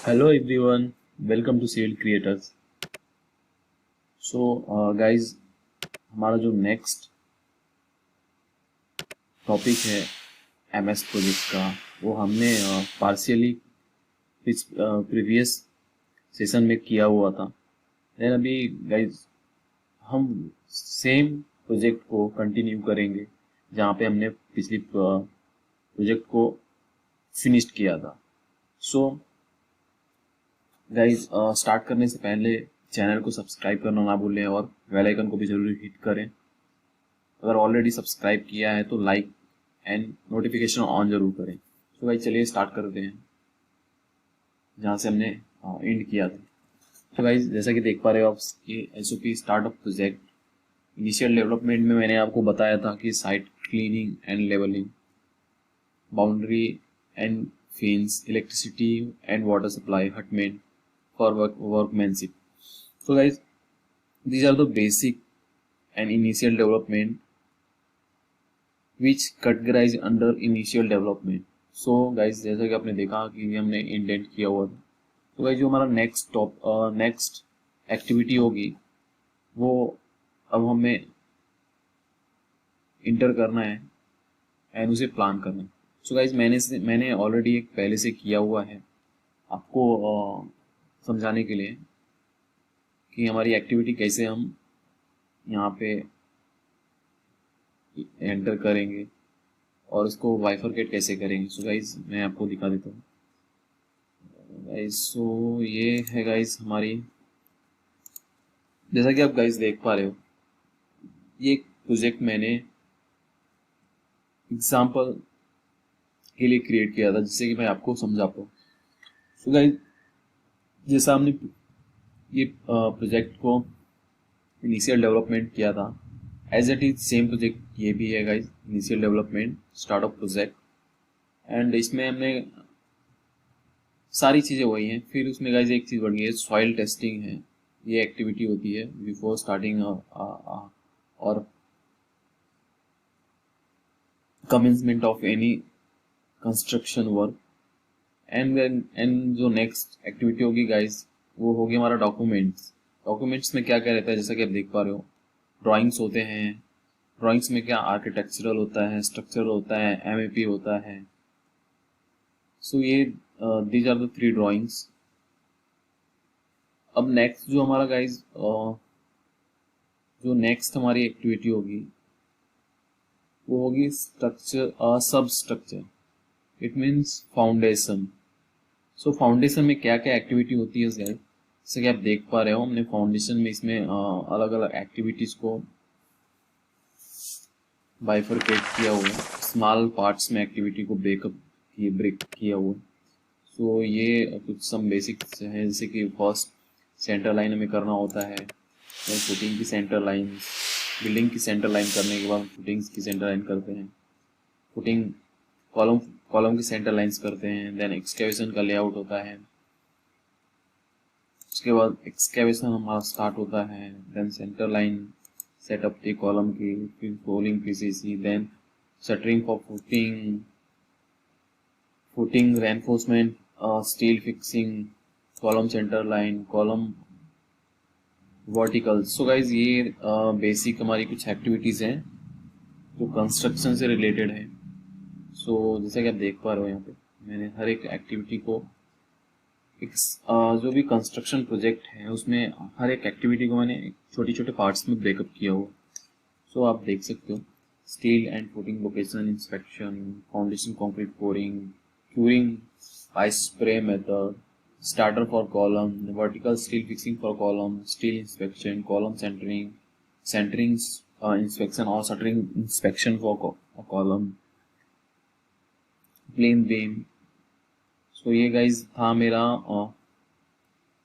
Hello everyone, welcome to civil creators. So guys, हमारा जो next topic है MS project का, वो हमने पार्शियली प्रीवियस सेशन में किया हुआ था। देन अभी गाइस हम सेम प्रोजेक्ट को कंटिन्यू करेंगे जहाँ पे हमने पिछली प्रोजेक्ट को फिनिश्ड किया था। सो गाइज, स्टार्ट करने से पहले चैनल को सब्सक्राइब करना ना भूलें और बेल आइकन को भी जरूर हिट करें। अगर ऑलरेडी सब्सक्राइब किया है तो लाइक एंड नोटिफिकेशन ऑन जरूर करें। तो गाइज चलिए स्टार्ट करते हैं जहाँ से हमने एंड किया था। तो गाइज जैसा कि देख पा रहे हो आप, ये SOP startup project initial development में मैंने आपको बताया था कि site cleaning and levelling, boundary and fence, electricity and water supply, hutment for workmanship. So guys, these are the basic and initial development which categorize under initial development. So guys, जैसा कि आपने देखा कि हमने इंडेंट किया हुआ था, तो guys जो हमारा नेक्स्ट एक्टिविटी होगी वो अब हमें इंटर करना है एंड उसे प्लान करना है। सो गाइज मैंने ऑलरेडी एक पहले से किया हुआ है आपको समझाने के लिए कि हमारी एक्टिविटी कैसे हम यहाँ पे एंटर करेंगे और इसको बाइफरकेट कैसे करेंगे। सो गाइज मैं आपको दिखा देता हूँ गाइज। सो ये है गाइज हमारी, जैसा कि आप गाइज देख पा रहे हो, ये एक प्रोजेक्ट मैंने एग्जाम्पल के लिए क्रिएट किया था जिससे कि मैं आपको समझा पाऊँ। सो गाइज जैसा हमने ये प्रोजेक्ट को इनिशियल डेवलपमेंट किया था, as it is same project ये भी है guys, initial development startup project. And इसमें हमने सारी चीज़ें वही हैं। फिर उसमें गाइज एक चीज़ बढ़ गई है, सॉइल टेस्टिंग है। ये एक्टिविटी होती है बिफोर स्टार्टिंग और commencement of any construction work. And जो नेक्स्ट एक्टिविटी होगी गाइज वो होगी हमारा डॉक्यूमेंट्स में क्या क्या रहता है, जैसा कि आप देख पा रहे हो, ड्राइंग्स होते हैं। ड्राइंग्स में क्या आर्किटेक्चरल होता है, स्ट्रक्चरल होता है, एमएपी होता है। सो ये दीज आर द 3 ड्राइंग्स। अब नेक्स्ट जो हमारा गाइज जो नेक्स्ट हमारी एक्टिविटी होगी वो होगी स्ट्रक्चर, सब structure, it means foundation. So foundation में क्या क्या एक्टिविटी होती है गाइज, जैसे कि आप देख पा रहे हो, हमने फाउंडेशन में इसमें अलग अलग एक्टिविटीज को बाइफरकेट किया हुआ है, स्मॉल पार्ट्स में एक्टिविटी को ब्रेक किया हुआ है। सो ये कुछ सम बेसिक्स है, जैसे कि फर्स्ट सेंटर लाइन हमें करना होता है, फुटिंग की सेंटर लाइन, बिल्डिंग की सेंटर लाइन करने के बाद फुटिंग्स की सेंटर लाइन करते हैं, फुटिंग कॉलम की सेंटर लाइंस करते हैं। देन एक्सकेवेशन का लेआउट होता है, उसके बाद एक्सकेवेशन हमारा स्टार्ट होता है। देन सेंटर लाइन सेटअप थी कॉलम की, फिर rolling PCC, then shuttering for footing reinforcement, steel fixing, column centre line, column vertical. So guys ये बेसिक हमारी कुछ एक्टिविटीज हैं जो कंस्ट्रक्शन से रिलेटेड है। सो जैसा कि आप देख पा रहे हो, यहाँ पे मैंने हर एक एक्टिविटी को जो भी कंस्ट्रक्शन प्रोजेक्ट है उसमें हर एक एक्टिविटी को मैंने छोटे छोटे पार्ट्स में ब्रेकअप किया हुआ। सो आप देख सकते हो, steel and footing location inspection, foundation concrete pouring, curing by spray method, starter for column, vertical steel fixing for column, steel inspection, column centering inspection और shuttering inspection for column, plain beam. So ये guys था मेरा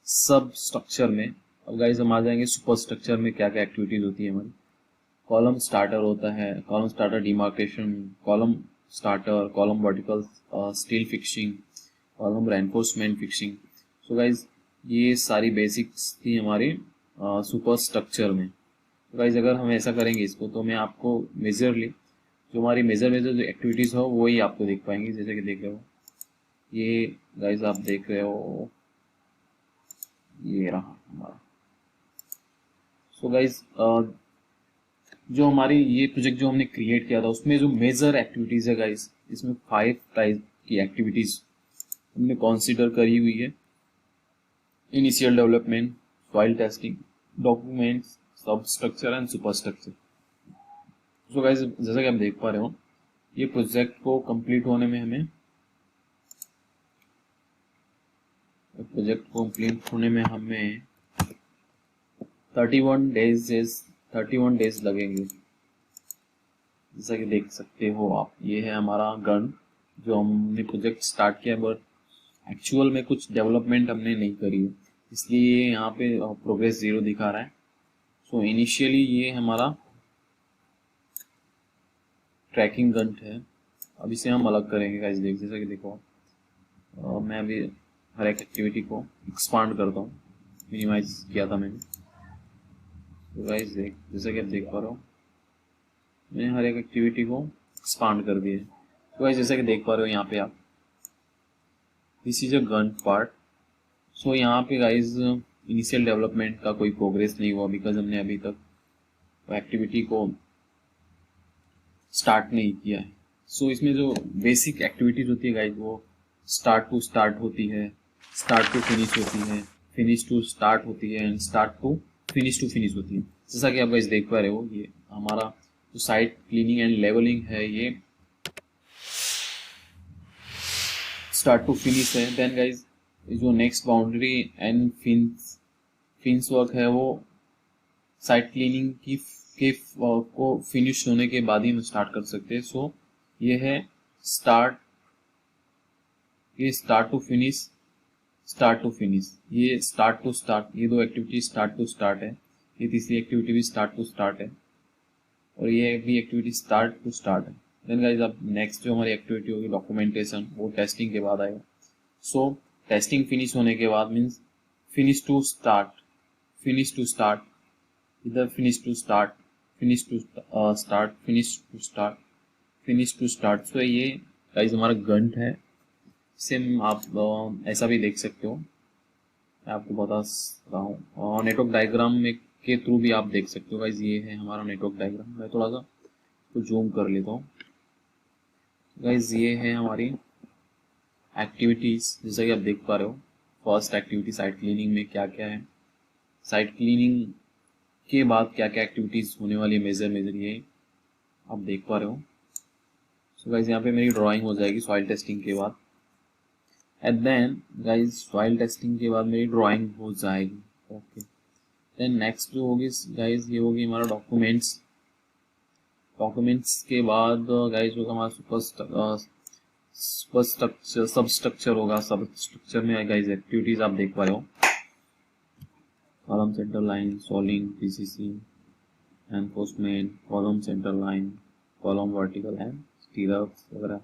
सब structure में। अब guys हम आ जाएंगे super structure में क्या क्या एक्टिविटीज होती है हमारी। कॉलम स्टार्टर होता है, column starter demarcation, column starter, column vertical steel fixing, column reinforcement fixing. सो गाइज ये सारी बेसिक्स थी हमारी सुपर स्ट्रक्चर में। तो गाइज अगर हम ऐसा करेंगे इसको, तो मैं आपको मेजरली जो हमारी मेजर जो एक्टिविटीज हो वही आपको देख पाएंगे। जैसे कि देख रहे हो, ये गाइज आप देख रहे हो ये रहा हमारा। सो गाइज जो हमारी ये प्रोजेक्ट जो हमने क्रिएट किया था उसमें जो मेजर एक्टिविटीज है गाइज, इसमें 5 टाइप की एक्टिविटीज हमने कंसीडर करी हुई है। Initial development, soil testing, documents, sub structure and super structure. So guys जैसा कि आप देख पा रहे हो, ये प्रोजेक्ट को कंप्लीट होने में हमें 31 डेज लगेंगे। जैसा कि देख सकते हो आप, ये है हमारा गन जो हमने प्रोजेक्ट स्टार्ट किया, बट एक्चुअल में कुछ डेवलपमेंट हमने नहीं करी है, इसलिए यहाँ पे प्रोग्रेस 0 दिखा रहा है। सो इनिशियली ये हमारा ट्रैकिंग गन है, अब इसे हम अलग करेंगे गाइस। जैसा कि देखो, मैं अभी हर एक एक्टिविटी को एक्सपांड करता हूँ, मिनिमाइज किया था मैंने। तो गाइस जैसा कि आप देख पा रहे हो, मैंने हर एक एक्टिविटी को एक्सपांड कर दिया है। तो गाइस जैसा कि देख पा रहे हो यहाँ पे आप, this is a gun part. So यहाँ पे गाइस इनिशियल डेवलपमेंट का कोई प्रोग्रेस नहीं हुआ, बिकॉज हमने अभी तक एक्टिविटी को स्टार्ट नहीं किया है। सो इसमें जो बेसिक एक्टिविटीज होती है गाइस, वो स्टार्ट टू स्टार्ट होती है, स्टार्ट टू फिनिश होती है, फिनिश टू स्टार्ट होती है, एंड स्टार्ट टू फिनिश होती है। जैसा कि आप गाइस देख पा रहे हो, ये हमारा जो साइट क्लीनिंग एंड लेवलिंग है, ये स्टार्ट टू फिनिश है। देन गाइस जो next boundary and fins work है, वो साइट क्लीनिंग के को फिनिश होने के बाद ही हम स्टार्ट कर सकते हैं। सो ये है स्टार्ट, ये स्टार्ट टू फिनिश, ये स्टार्ट टू स्टार्ट, ये दो एक्टिविटी स्टार्ट टू स्टार्ट है। ये तीसरी एक्टिविटी भी स्टार्ट टू स्टार्ट है, और ये भी एक्टिविटी स्टार्ट टू स्टार्ट है। देन गाइस अब नेक्स्ट जो हमारी एक्टिविटी होगी डॉक्यूमेंटेशन, वो टेस्टिंग के बाद आएगा। सो टेस्टिंग फिनिश होने के बाद मीन्स फिनिश टू स्टार्ट, इधर finish to start, finish to start. So ये गाइस हमारा गंट है। इसे आप ऐसा भी देख सकते हो, मैं आपको बता रहा हूँ, और नेटवर्क डायग्राम में के थ्रू भी आप देख सकते हो गाइस। ये है हमारा नेटवर्क डायग्राम, मैं थोड़ा सा तो जूम कर लेता हूँ गाइस। ये है हमारी एक्टिविटीज, जैसा कि आप देख पा रहे हो। फर्स्ट एक्टिविटी साइट क्लीनिंग में क्या क्या है, साइट क्लीनिंग के बाद क्या क्या एक्टिविटीज होने वाली है, मेजर ये आप देख पा रहे हो। सो गाइस यहाँ पे मेरी ड्राइंग हो जाएगी सॉइल टेस्टिंग के बाद, and then guys soil testing के बाद मेरी ड्राइंग हो जाएगी। ओके, देन नेक्स्ट जो होगी गाइस, ये होगी हमारा डॉक्यूमेंट्स के बाद गाइस होगा हमारा सब स्ट्रक्चर होगा। सब स्ट्रक्चर में गाइस एक्टिविटीज आप देख पा रहे हो, column centre line, soling, PCC, enforcement, column centre line, column vertical and stirrups वगैरह।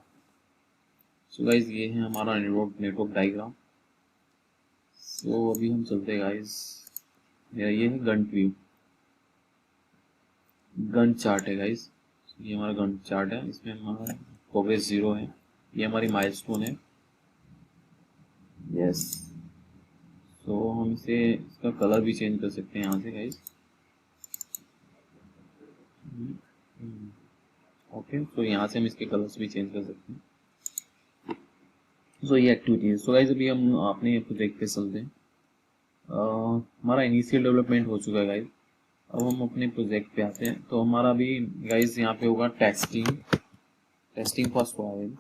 सो गाइस ये है हमारा नेटवर्क डायग्राम। सो अभी हम चलते हैं गाइस, मेरा ये है गन व्यू, गन चार्ट है गाइस। ये हमारा गन चार्ट है, इसमें हमारा प्रोग्रेस 0 है, ये हमारी माइलस्टोन है। यस, तो हम इसे इसका कलर भी चेंज कर सकते हैं यहाँ से गाइस। ओके, तो यहाँ से हम इसके कलर्स भी चेंज कर सकते हैं। सो ये एक्टिविटी है। सो गाइस अभी हम अपने प्रोजेक्ट पे चलते हैं। हमारा इनिशियल डेवलपमेंट हो चुका है गाइस, अब हम अपने प्रोजेक्ट पे आते हैं। तो हमारा अभी गाइस यहाँ पे होगा testing for soil,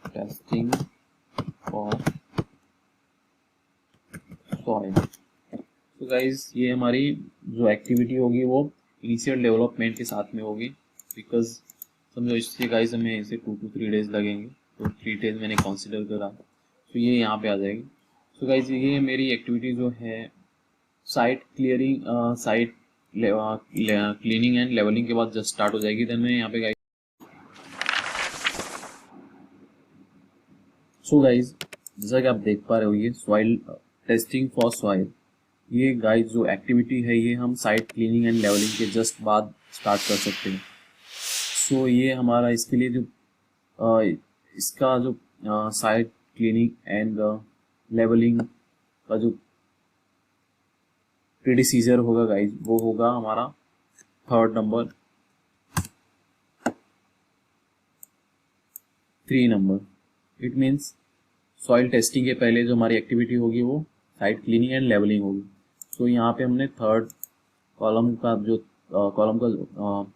testing for soil. तो गाइस ये हमारी जो एक्टिविटी होगी वो इनिशियल डेवलपमेंट के साथ में होगी, बिकॉज समझो इससे गाइस हमें इसे 2 to 3 डेज लगेंगे, तो 3 डेज मैंने कंसिडर करा, तो ये यहाँ पे आ जाएगी। तो गाइस ये मेरी एक्टिविटी जो है site clearing, site cleaning and levelling के बाद जस्ट स्टार्ट हो जाएगी। देन मैं यहाँ पे गाइस, सो गाइस जैसा कि आप देख पा रहे हो, ये सॉइल टेस्टिंग फॉर सॉइल, ये गाइस जो एक्टिविटी है ये हम साइट क्लीनिंग एंड लेवलिंग के जस्ट बाद स्टार्ट कर सकते हैं। सो ये हमारा इसके लिए जो इसका जो साइट क्लीनिंग एंड लेवलिंग का जो प्रीडिसीजर होगा गाइज, वो होगा हमारा third number, 3 number. It means soil testing के पहले जो हमारी एक्टिविटी होगी वो साइट क्लीनिंग एंड लेवलिंग होगी। सो यहाँ पे हमने थर्ड कॉलम का जो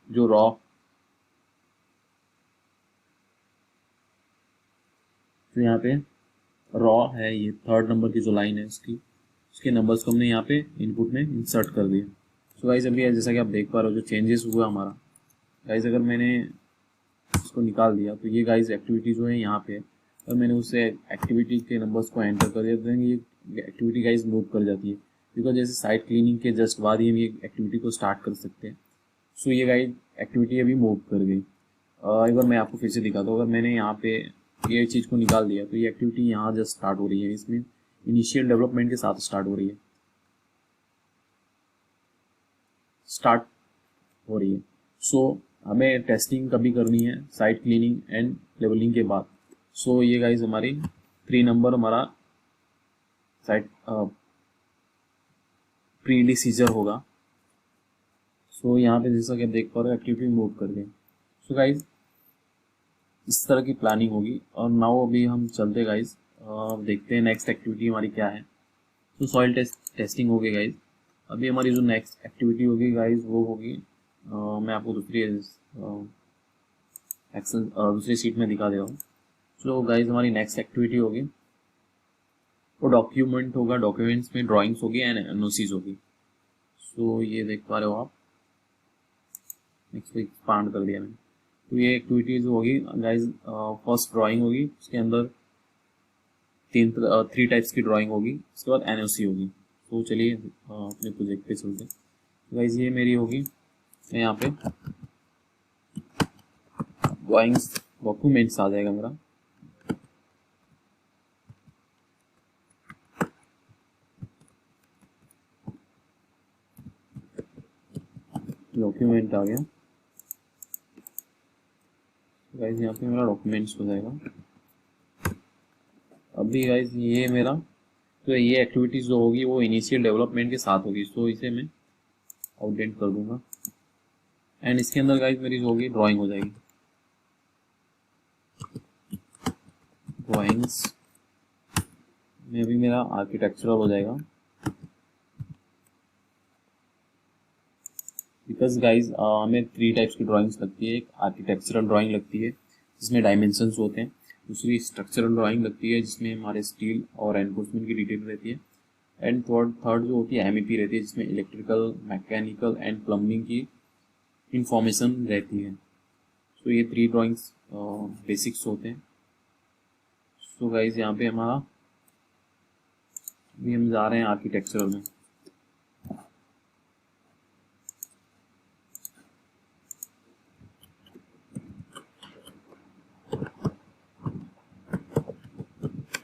जो रॉ जो यहाँ पे रॉ है, ये थर्ड नंबर की जो लाइन है उसके नंबर्स को हमने यहाँ पे इनपुट में इंसर्ट कर दिया। सो गाइज अभी जैसा कि आप देख पा रहे हो जो चेंजेस हुआ हमारा गाइज, अगर मैंने इसको निकाल दिया तो ये गाइज एक्टिविटी जो है यहाँ पे, और मैंने उससे एक्टिविटी के नंबर्स को एंटर कर दिया तो ये एक्टिविटी गाइज मूव कर जाती है, बिकॉज जैसे साइट क्लीनिंग के जस्ट बाद ही हम ये एक्टिविटी को स्टार्ट कर सकते हैं। सो ये गाइज एक्टिविटी अभी मूव कर गई। एक बार मैं आपको फिर से दिखाता हूँ, अगर मैंने यहाँ पे ये चीज़ को निकाल दिया तो ये एक्टिविटी यहाँ जस्ट स्टार्ट हो रही है, इसमें इनिशियल डेवलपमेंट के साथ स्टार्ट हो रही है, सो हमें टेस्टिंग कभी करनी है साइट क्लीनिंग एंड लेवलिंग के बाद। सो ये गाइज हमारी 3 नंबर हमारा साइट प्रीडिसीजर होगा। सो यहाँ पे जैसा कि आप देख पा रहे हो एक्टिविटी मूव कर गई। सो गाइज इस तरह की प्लानिंग होगी। और नाउ अभी हम चलते गाइज देखते हैं नेक्स्ट एक्टिविटी हमारी क्या है। तो सॉइल टेस्टिंग होगी गाइज। अभी हमारी जो नेक्स्ट एक्टिविटी होगी गाइज वो होगी, मैं आपको दूसरी सीट में दिखा दे रहा हूँ। सो गाइज हमारी नेक्स्ट एक्टिविटी होगी वो डॉक्यूमेंट होगा, डॉक्यूमेंट्स में ड्राइंग्स होगी एंड एनओसीज होगी। सो ये देख पा रहे हो आप, नेक्स्ट को एक्सपांड कर दिया मैंने। तो ये एक्टिविटीज होगी गाइज, फर्स्ट ड्राइंग होगी, उसके अंदर 3 टाइप्स की ड्राइंग होगी, उसके बाद एनओसी होगी। तो चलिए अपने प्रोजेक्ट पे चलते हैं। गाइज ये मेरी होगी, मैं यहाँ पे ड्राइंग्स डॉक्यूमेंट्स आ जाएगा मेरा। डॉक्यूमेंट आ गया गाइज, यहाँ पे मेरा डॉक्यूमेंट्स हो जाएगा। अभी गाइज ये मेरा तो ये एक्टिविटीज जो होगी वो इनिशियल डेवलपमेंट के साथ होगी, सो इसे मैं आउटडेंट कर दूंगा एंड इसके अंदर गाइज मेरी जो होगी ड्राइंग हो जाएगी। ड्राइंग्स में भी मेरा आर्किटेक्चरल हो जाएगा, बिकॉज गाइज हमें 3 टाइप्स की ड्राइंग्स लगती है। एक आर्किटेक्चरल ड्राइंग लगती है जिसमें डायमेंशंस होते हैं, दूसरी स्ट्रक्चरल ड्राइंग लगती है जिसमें हमारे स्टील और एनफोर्समेंट की डिटेल रहती है, एंड थर्ड जो होती है एमईपी रहती है जिसमें इलेक्ट्रिकल, मैकेनिकल एंड प्लम्बिंग की इंफॉर्मेशन रहती है। सो ये 3 ड्राइंग्स बेसिक्स होते हैं। सो गाइज यहाँ पे हमारा अभी हम जा रहे हैं आर्किटेक्चरल में।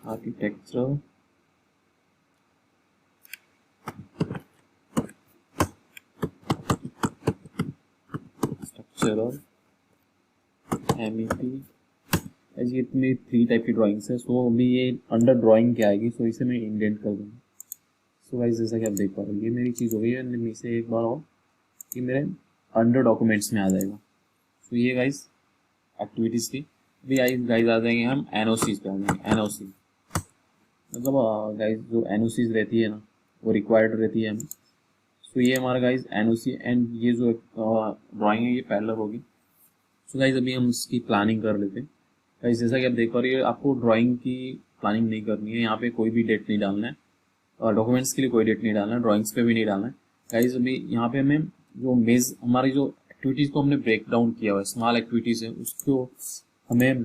आर्किटेक्चरल स्ट्रक्चरल एमईपी, ऐसी इतनी 3 टाइप की ड्राइंग्स है। सो अभी ये अंडर ड्राइंग क्या आएगी, सो इसे मैं इंडेंट कर दूँगा। सो गाइस जैसा कि आप देख पा रहे हो ये मेरी चीज़ हो गई है, मैं इसे एक बार और ये मेरे अंडर डॉक्यूमेंट्स में आ जाएगा। सो ये गाइस एक्टिविटीज़ थी। अभी गाइस आ जाएंगे हम एनओसीज पे आ जाएंगे। एनओसी मतलब गाइस जो एनओसीज रहती है ना वो रिक्वायर्ड रहती है हमें। सो ये हमारा गाइस एनओसी एंड ये जो ड्राइंग है ये पैरेलल होगी। सो गाइस अभी हम इसकी प्लानिंग कर लेते हैं। गाइस जैसा कि आप देख पा रहे हैं आपको ड्राइंग की प्लानिंग नहीं करनी है, यहाँ पे कोई भी डेट नहीं डालना है, और डॉक्यूमेंट्स के लिए कोई डेट नहीं डालना है, ड्राइंग्स पे भी नहीं डालना है। गाइस अभी यहाँ पे हमें जो हमारी जो एक्टिविटीज़ को हमने ब्रेक डाउन किया हुआ है, स्मॉल एक्टिविटीज़ है, उसको हमें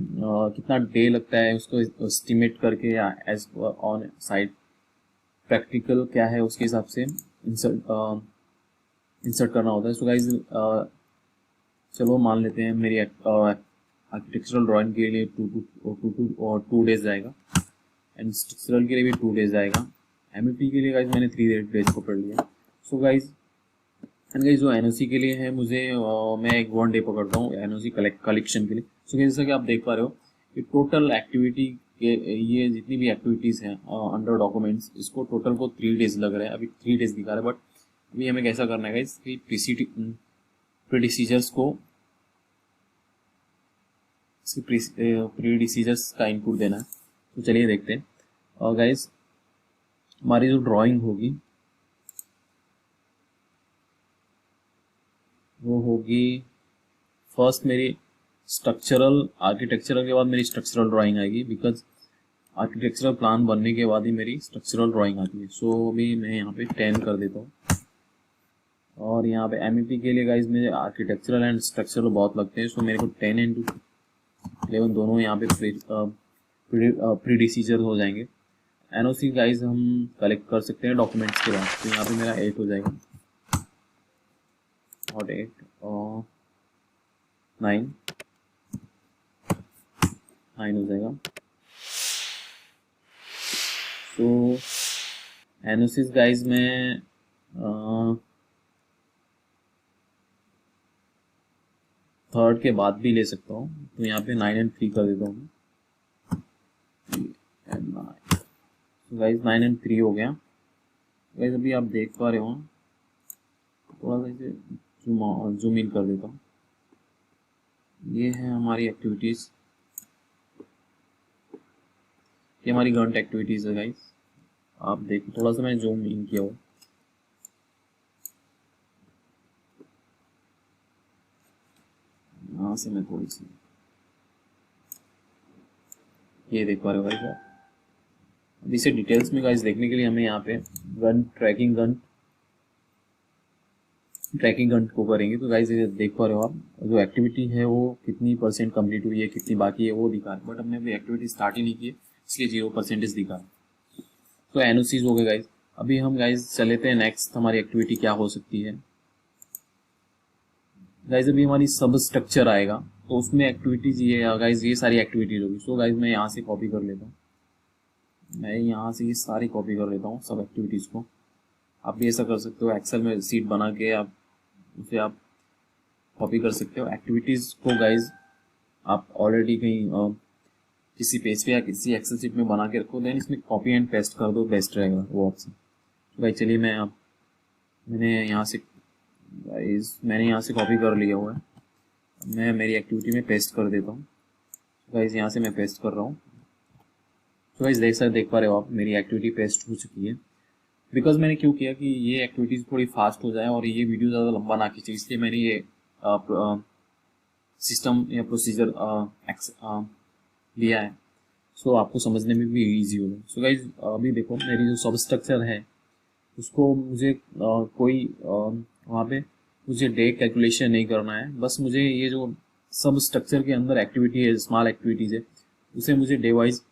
कितना डे लगता है उसको एस्टिमेट करके या एज ऑन साइट प्रैक्टिकल क्या है उसके हिसाब से इंसर्ट करना होता है। सो गाइस चलो मान लेते हैं मेरी आर्किटेक्चरल ड्राइंग के लिए 2 डेज जाएगा एंड स्ट्रक्चरल के लिए भी 2 डेज जाएगा। एमईपी के लिए गाइज मैंने 3 डेज पकड़ लिया। सो गाइज एंड गाइज जो एनओसी के लिए है मुझे मैं एक 1 डे पकड़ता हूँ एनओसी कलेक्शन के लिए। सो जैसा कि आप देख पा रहे हो कि टोटल एक्टिविटी के ये जितनी भी एक्टिविटीज़ हैं अंडर डॉक्यूमेंट्स इसको टोटल को 3 डेज लग रहे हैं। अभी 3 डेज दिखा रहा है बट अभी हमें कैसा करना है गाइस कि प्रीडिसीजर्स को प्रीडिसीजर्स का इनपुट देना है। तो चलिए देखते हैं। और गाइस हमारी जो ड्राइंग होगी वो होगी फर्स्ट मेरी स्ट्रक्चरल, आर्किटेक्चरल के बाद मेरी स्ट्रक्चरल ड्राइंग आएगी, बिकॉज आर्किटेक्चरल प्लान बनने के बाद ही मेरी स्ट्रक्चरल ड्राइंग आती है। सो अभी मैं यहाँ पे 10 कर देता हूँ। और यहाँ पे MEP के लिए गाइज मुझे आर्किटेक्चरल एंड स्ट्रक्चरल बहुत लगते हैं, सो मेरे को 10 × 11 दोनों यहाँ पे प्रीडिसीजर हो जाएंगे। NOC गाइज हम कलेक्ट कर सकते हैं डॉक्यूमेंट्स के बाद, तो यहाँ पे मेरा 8 हो जाएगा और 8 और 9 हो जाएगा। तो NOCs गाइज में थर्ड के बाद भी ले सकता हूँ, तो यहाँ पे 9 और 3 कर देता हूँ। तो गाइज 9 और 3 हो गया। गाइज अभी आप देख पा रहे हो, थोड़ा सा इसे जूम इन कर देता हूँ। ये है हमारी एक्टिविटीज, ये हमारी गंट एक्टिविटीज है गाइज। आप देखो थोड़ा सा मैंने जूम इन किया हो, यहाँ से मैं थोड़ी सी ये देख पा रहे हो गाइज आप। अब इसे डिटेल्स में गाइज देखने के लिए हमें यहाँ पे गन ट्रैकिंग गन को करेंगे। तो गाइज ये देख पा रहे हो आप, जो एक्टिविटी है वो कितनी % कंप्लीट हुई है, कितनी बाकी है वो दिखा रहा है, बट हमने अभी एक्टिविटी स्टार्ट ही नहीं की है, इसलिए 0% दिखा रहा है। तो NOCs हो गए गाइज। अभी हम गाइज चलेते हैं नेक्स्ट, हमारी एक्टिविटी क्या हो सकती है। गाइज अभी हमारी सब स्ट्रक्चर आएगा, तो उसमें एक्टिविटीज ये गाइज, ये सारी एक्टिविटीज होगी। सो गाइज मैं यहाँ से कॉपी कर लेता हूँ, मैं यहाँ से ये सारी कॉपी कर लेता हूँ सब एक्टिविटीज को। आप भी ऐसा कर सकते हो, एक्सेल में सीट बना के आप उसे आप कॉपी कर सकते हो। एक्टिविटीज को गाइज आप ऑलरेडी कहीं किसी पेज पे या किसी एक्सेल सीट में बना के रखो, देन इसमें कॉपी एंड पेस्ट कर दो, बेस्ट रहेगा वो ऑप्शन। तो भाई चलिए मैंने यहाँ से कॉपी कर लिया हुआ है, मैं मेरी एक्टिविटी में पेस्ट कर देता हूँ। गाइज यहाँ से मैं पेस्ट कर रहा हूँ। तो गाइज देख पा रहे हो आप, मेरी एक्टिविटी पेस्ट हो चुकी है। बिकॉज मैंने क्यों किया कि ये एक्टिविटीज थोड़ी फास्ट हो जाए और ये वीडियो ज़्यादा लंबा ना खींचे, इसलिए मैंने ये सिस्टम या प्रोसीजर लिया है, सो आपको समझने में भी इजी होगा। सो गाइज अभी देखो, मेरी जो सब स्ट्रक्चर है उसको मुझे कोई वहाँ पे मुझे डे कैलकुलेशन नहीं करना है, बस मुझे ये जो सब स्ट्रक्चर के अंदर एक्टिविटी है, स्मॉल एक्टिविटीज़ है, उसे मुझे डे वाइज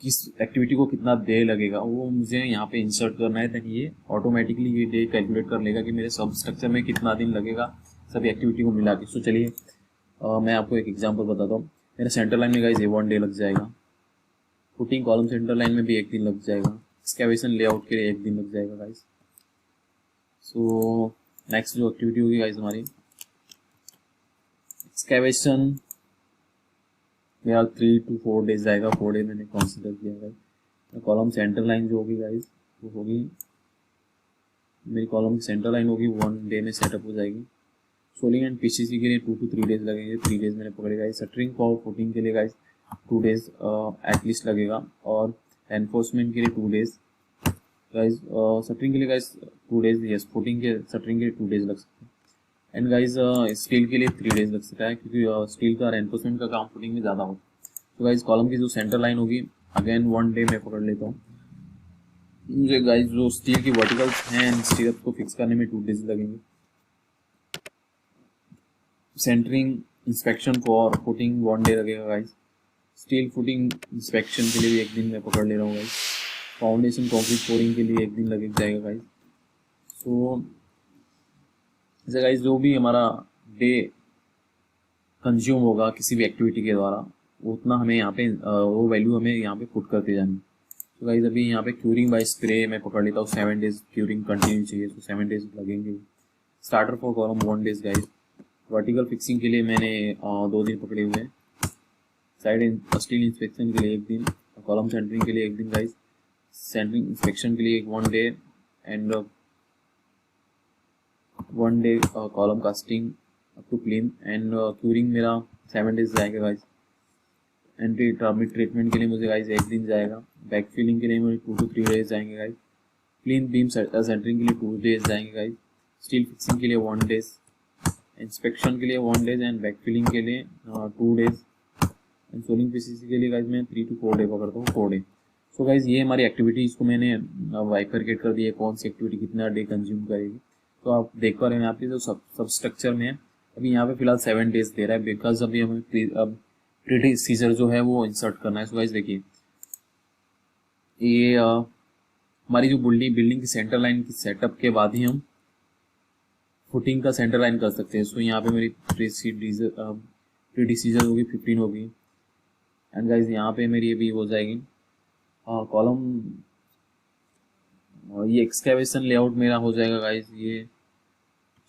किस एक्टिविटी को कितना डे लगेगा वो मुझे यहाँ पे इंसर्ट करना है, ताकि ये ऑटोमेटिकली ये डे कैलकुलेट कर लेगा कि मेरे सब स्ट्रक्चर में कितना दिन लगेगा सभी एक्टिविटी को मिला के। सो चलिए मैं आपको एक एग्जांपल बताता हूँ। मेरा सेंटर लाइन में गाइज 1 डे लग जाएगा, फुटिंग कॉलम सेंटर लाइन में भी 1 दिन लग जाएगा, एक्सकैवेशन लेआउट के लिए 1 दिन लग जाएगा गाइज। सो नेक्स्ट जो एक्टिविटी होगी गाइज हमारी एक्सकैवेशन, मेरा 3 to 4 डेज जाएगा, 4 डे मैंने कंसिडर किया गाइज। कॉलम सेंटर लाइन जो होगी गाइज वो होगी, मेरी कॉलम सेंटर लाइन होगी 1 डे में सेटअप हो जाएगी। सोलिंग एंड PCC के लिए 2 to 3 डेज लगेंगे, 3 डेज मैंने पकड़े गाइज। शटरिंग फॉर फुटिंग के लिए गाइज 2 डेज एटलीस्ट लगेगा, और एनफोर्समेंट के लिए 2 डेज गाइज। शटरिंग के लिए गाइज 2 डेज, यस फुटिंग के शटरिंग के लिए 2 डेज लग सकते हैं। एंड गाइज स्टील के लिए 3 डेज लग सकता है, क्योंकि स्टील का एनफोर्समेंट का काम फुटिंग में ज़्यादा होता है। तो गाइज कॉलम की जो सेंटर लाइन होगी अगेन 1 डे में पकड़ लेता हूँ। मुझे गाइज जो स्टील की वर्टिकल्स हैं स्टील को फिक्स करने में 2 डेज लगेंगे। Centering inspection for footing 1 day लगेगा गाइज। स्टील फुटिंग इंस्पेक्शन के लिए भी 1 दिन में पकड़ ले रहा हूँ गाइज। फाउंडेशन कॉन्क्रीट पोरिंग के लिए 1 दिन लग जाएगा गाइज। सो ऐसे गाइज जो भी हमारा डे कंज्यूम होगा किसी भी एक्टिविटी के द्वारा, उतना हमें यहाँ पे वो वैल्यू हमें यहाँ पे पुट करते जानी। तो गाइज अभी यहाँ पे क्यूरिंग बाय स्प्रे मैं पकड़ लेता हूँ, 7 डेज क्यूरिंग कंटिन्यू चाहिए, तो 7 डेज लगेंगे। Starter for column 1 days guys. Vertical fixing के लिए मैंने 2 दिन पकड़े हुए हैं। साइड स्टील इंस्पेक्शन के लिए 1 दिन, कॉलम सेंटरिंग के लिए 1 दिन गाइज। सेंटरिंग इंस्पेक्शन के लिए 1 day and 1 day column casting up to clean and curing मेरा 7 डेज जाएगा गाइज। एंटी टर्मिक ट्रीटमेंट के लिए मुझे गाइज 1 दिन जाएगा। बैक फिलिंग के लिए मुझे 2 to 3 डेज जाएंगे गाइज। क्लीन बीम सेंटरिंग के लिए 2 डेज जाएंगे गाइज। स्टील फिक्सिंग के लिए 1 डेज, इंस्पेक्शन के लिए 1 डेज एंड बैक फिलिंग के लिए 2 डेज एंड सोलिंग पीसीसी के लिए गाइज मैं 3 to 4 डे पकड़ता हूँ, 4 डे। सो गाइज ये हमारी एक्टिविटीज़ को मैंने बाइफरकेट कर दिया, कौन सी एक्टिविटी कितना डे कंज्यूम करेगी। तो आप देख पा रहे हैं यहाँ पे जो सब स्ट्रक्चर में है, अभी यहाँ पे फिलहाल 7 डेज दे रहा है बिकॉज अभी हमें प्रीसीजर जो है वो इंसर्ट करना है। सो गाइज देखिए ये हमारी जो बिल्डिंग की सेंटर लाइन की सेटअप के बाद ही हम फुटिंग का सेंटर लाइन कर सकते हैं। सो यहाँ पे मेरी प्रीसीजर होगी 15 होगी एंड गाइज यहाँ पे मेरी अभी हो जाएगी कॉलम, ये एक्सकेवेशन लेआउट मेरा हो जाएगा गाइज, ये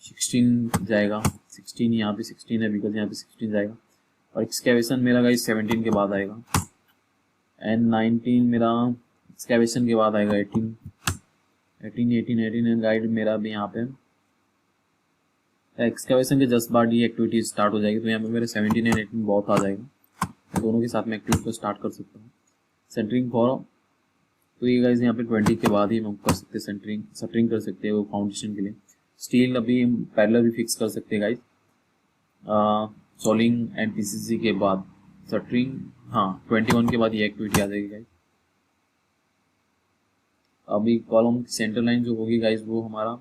16 जाएगा, 16 यहाँ पे 16 है बिकॉज यहाँ पे 16 जाएगा और एक्सकेवेशन मेरा गाइज 17 के बाद आएगा एंड 19 मेरा एक्सकेवेशन के बाद आएगा, 18 एंड गाइड मेरा भी यहाँ पे एक्सकेवेशन के जस्ट बाद ये एक्टिविटी स्टार्ट हो जाएगी। तो यहाँ पे मेरे 17 एंड 18 बहुत आ जाएगा, मैं दोनों के साथ में एक्टिविटी को स्टार्ट कर सकता हूँ। सेंटरिंग फॉर, तो ये गाइज यहाँ पे 20 के बाद ही हम कर सकते हैं सेंटरिंग कर सकते हैं वो फाउंडेशन के लिए। स्टील अभी हम पैरेलल भी फिक्स कर सकते हैं गाइज। सोलिंग एंड पीसीसी के बाद सेंटरिंग, हाँ 21 के बाद ये एक्टिविटी आ जाएगी गाइज। अभी कॉलम की सेंटर लाइन जो होगी गाइज वो हमारा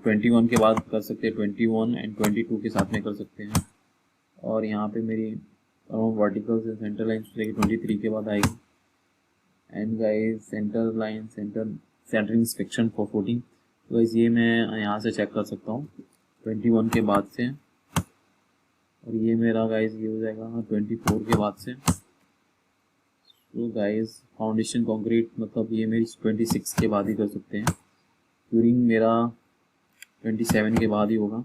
21 के बाद कर सकते हैं, 21 एंड 22 के साथ में कर सकते हैं। और यहाँ पे मेरी वर्टिकल से सेंटर लाइन लेके 23 के बाद आएगी and guys center line centering inspection for footing. तो गाइज ये मैं यहाँ से चेक कर सकता हूँ 21 के बाद से, और ये मेरा गाइज ये हो जाएगा 24 के बाद से। तो गाइज फाउंडेशन कंक्रीट मतलब ये मेरी 26 के बाद ही कर सकते हैं। क्यूरिंग मेरा 27 के बाद ही होगा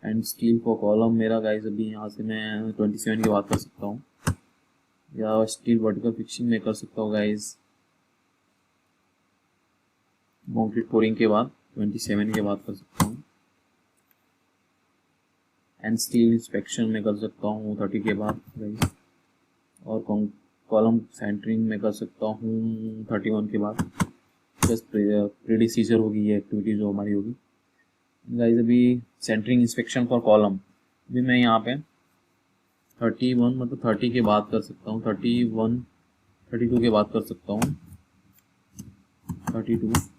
एंड स्टील फॉर कॉलम मेरा गाइज अभी यहाँ से मैं 27 के बाद कर सकता हूँ, या स्टील वर्टिकल फिक्सिंग में कर सकता हूँ गाइज कंक्रीट पोरिंग के बाद 27 के बाद कर सकता हूँ एंड स्टील इंस्पेक्शन में कर सकता हूँ 30 के बाद गाइज, और कॉलम सेंटरिंग में कर सकता हूँ 31 के बाद। जस्ट प्रीडिसीजर होगी ये एक्टिविटी जो हमारी होगी गाइज। अभी सेंटरिंग इंस्पेक्शन फॉर कॉलम भी मैं यहाँ पे 31 मतलब 30 के बाद कर सकता हूँ, 32 के बाद कर सकता हूँ, 32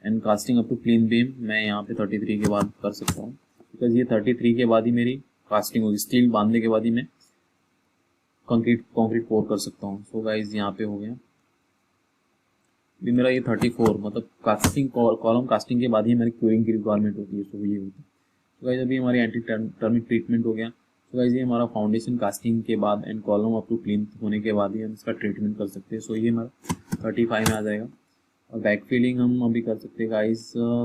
and casting up to clean beam मैं यहाँ पे 33 के बाद कर सकता हूँ बिकॉज ये 33 के बाद ही मेरी कास्टिंग होगी। स्टील बांधने के बाद ही मैं कंक्रीट पोर कर सकता हूँ। सो गाइज यहाँ पे हो गया भी मेरा ये 34 मतलब कास्टिंग कॉलम कास्टिंग के बाद ही हमारी क्यूरिंग की रिक्वायरमेंट होती है। सो ये होती है। तो गाइज अभी हमारी एंटी टर्मिक ट्रीटमेंट हो गया। तो गाइज ये हमारा फाउंडेशन कास्टिंग के बाद and column up to clean होने के बाद ही हम इसका ट्रीटमेंट कर सकते हैं। सो ये हमारा 35 में आ जाएगा। और बैक फिलिंग हम अभी कर सकते हैं गाइज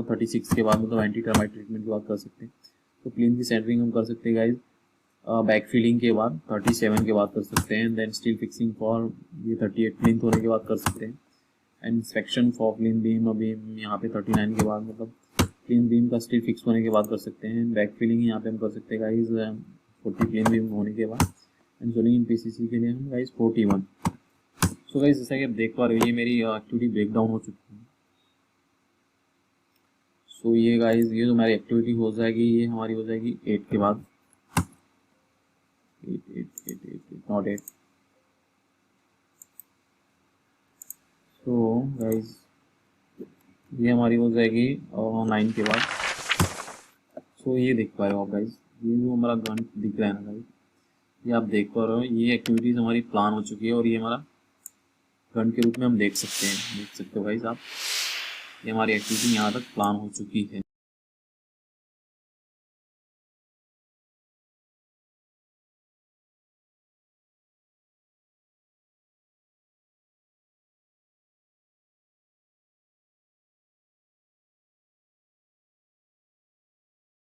36 के बाद मतलब एंटी टर्माइट ट्रीटमेंट के बाद कर सकते हैं। तो क्लीन की सेंटरिंग हम कर सकते हैं गाइज बैक फिलिंग के बाद 37 के बाद कर सकते हैं। देन स्टील फिक्सिंग फॉर ये 38 क्लीन होने के बाद कर सकते हैं and inspection for clean beam अभी यहाँ पे 39 के बाद मतलब क्लीन बीम का स्टील फिक्स होने के बाद कर सकते हैं। बैक फिलिंग यहाँ पे हम कर सकते हैं गाइज 40 क्लीन बीम होने के बाद एंड सोलिंग इन पीसीसी के लिए हम गाइज 41। सो गाइज जैसा कि आप देख पा रहे हो ये मेरी एक्टिविटी ब्रेकडाउन हो चुकी है। सो ये गाइज ये जो हमारी एक्टिविटी हो जाएगी ये हमारी हो जाएगी 8 के बाद, 8 नॉट 8। सो गाइज ये हमारी हो जाएगी 9 के बाद। सो ये देख पा रहे हो आप गाइज ये जो हमारा गन दिख रहा है ना गाइज ये आप देख पा रहे हो ये एक्टिविटीज़ हमारी प्लान हो चुकी है और ये हमारा गन के रूप में हम देख सकते हो गाइज आप, ये हमारी एक्टिविटी यहाँ तक प्लान हो चुकी है।